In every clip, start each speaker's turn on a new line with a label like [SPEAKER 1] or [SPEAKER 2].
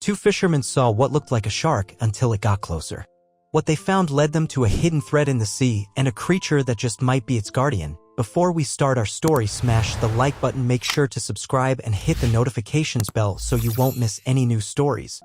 [SPEAKER 1] two fishermen saw what looked like a shark until it got closer. What they found led them to a hidden threat in the sea and a creature that just might be its guardian. Before we start our story, smash the like button, make sure to subscribe and hit the notifications bell so you won't miss any new stories.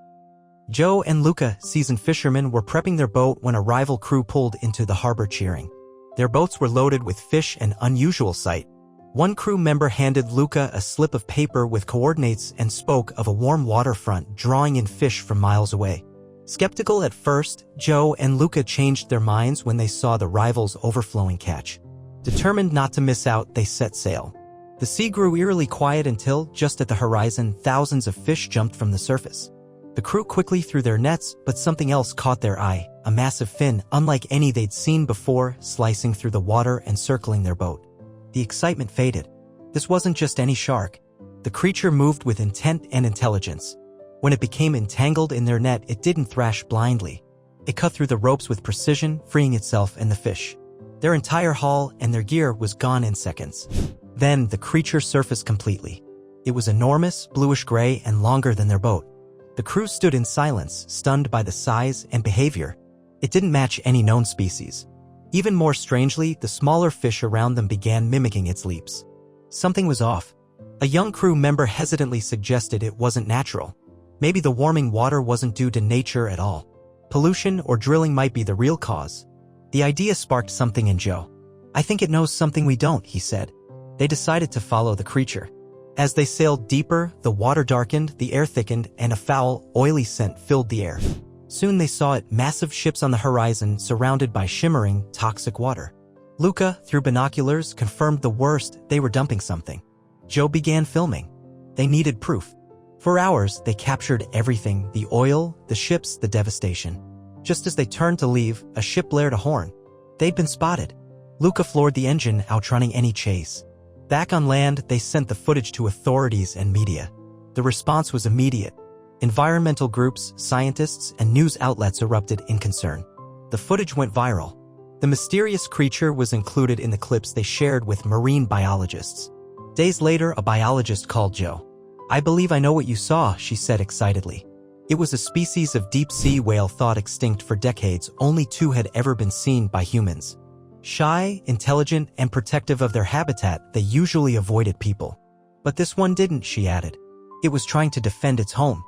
[SPEAKER 1] Joe and Luca, seasoned fishermen, were prepping their boat when a rival crew pulled into the harbor cheering. Their boats were loaded with fish, an unusual sight. One crew member handed Luca a slip of paper with coordinates and spoke of a warm waterfront drawing in fish from miles away. Skeptical at first, Joe and Luca changed their minds when they saw the rival's overflowing catch. Determined not to miss out, they set sail. The sea grew eerily quiet until, just at the horizon, thousands of fish jumped from the surface. The crew quickly threw their nets, but something else caught their eye, a massive fin, unlike any they'd seen before, slicing through the water and circling their boat. The excitement faded. This wasn't just any shark. The creature moved with intent and intelligence. When it became entangled in their net, it didn't thrash blindly. It cut through the ropes with precision, freeing itself and the fish. Their entire haul and their gear was gone in seconds. Then the creature surfaced completely. It was enormous, bluish-gray, and longer than their boat. The crew stood in silence, stunned by the size and behavior. It didn't match any known species. Even more strangely, the smaller fish around them began mimicking its leaps. Something was off. A young crew member hesitantly suggested it wasn't natural. Maybe the warming water wasn't due to nature at all. Pollution or drilling might be the real cause. The idea sparked something in Joe. "I think it knows something we don't," he said. They decided to follow the creature. As they sailed deeper, the water darkened, the air thickened, and a foul, oily scent filled the air. Soon they saw it, massive ships on the horizon surrounded by shimmering, toxic water. Luca, through binoculars, confirmed the worst: they were dumping something. Joe began filming. They needed proof. For hours, they captured everything: the oil, the ships, the devastation. Just as they turned to leave, a ship blared a horn. They'd been spotted. Luca floored the engine, outrunning any chase. Back on land, they sent the footage to authorities and media. The response was immediate. Environmental groups, scientists, and news outlets erupted in concern. The footage went viral. The mysterious creature was included in the clips they shared with marine biologists. Days later, a biologist called Joe. "I believe I know what you saw," she said excitedly. It was a species of deep-sea whale thought extinct for decades. Only two had ever been seen by humans. Shy, intelligent, and protective of their habitat, they usually avoided people. But this one didn't, she added. It was trying to defend its home.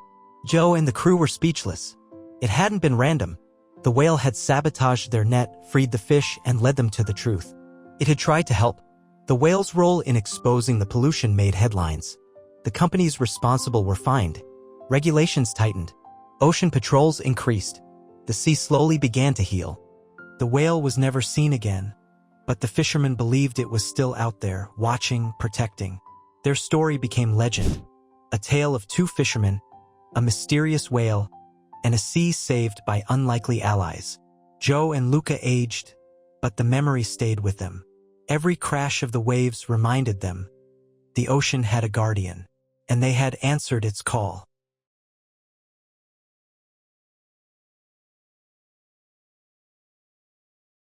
[SPEAKER 1] Joe and the crew were speechless. It hadn't been random. The whale had sabotaged their net, freed the fish, and led them to the truth. It had tried to help. The whale's role in exposing the pollution made headlines. The companies responsible were fined. Regulations tightened. Ocean patrols increased. The sea slowly began to heal. The whale was never seen again, but the fishermen believed it was still out there, watching, protecting. Their story became legend. A tale of two fishermen, a mysterious whale, and a sea saved by unlikely allies. Joe and Luca aged, but the memory stayed with them. Every crash of the waves reminded them the ocean had a guardian, and they had answered its call.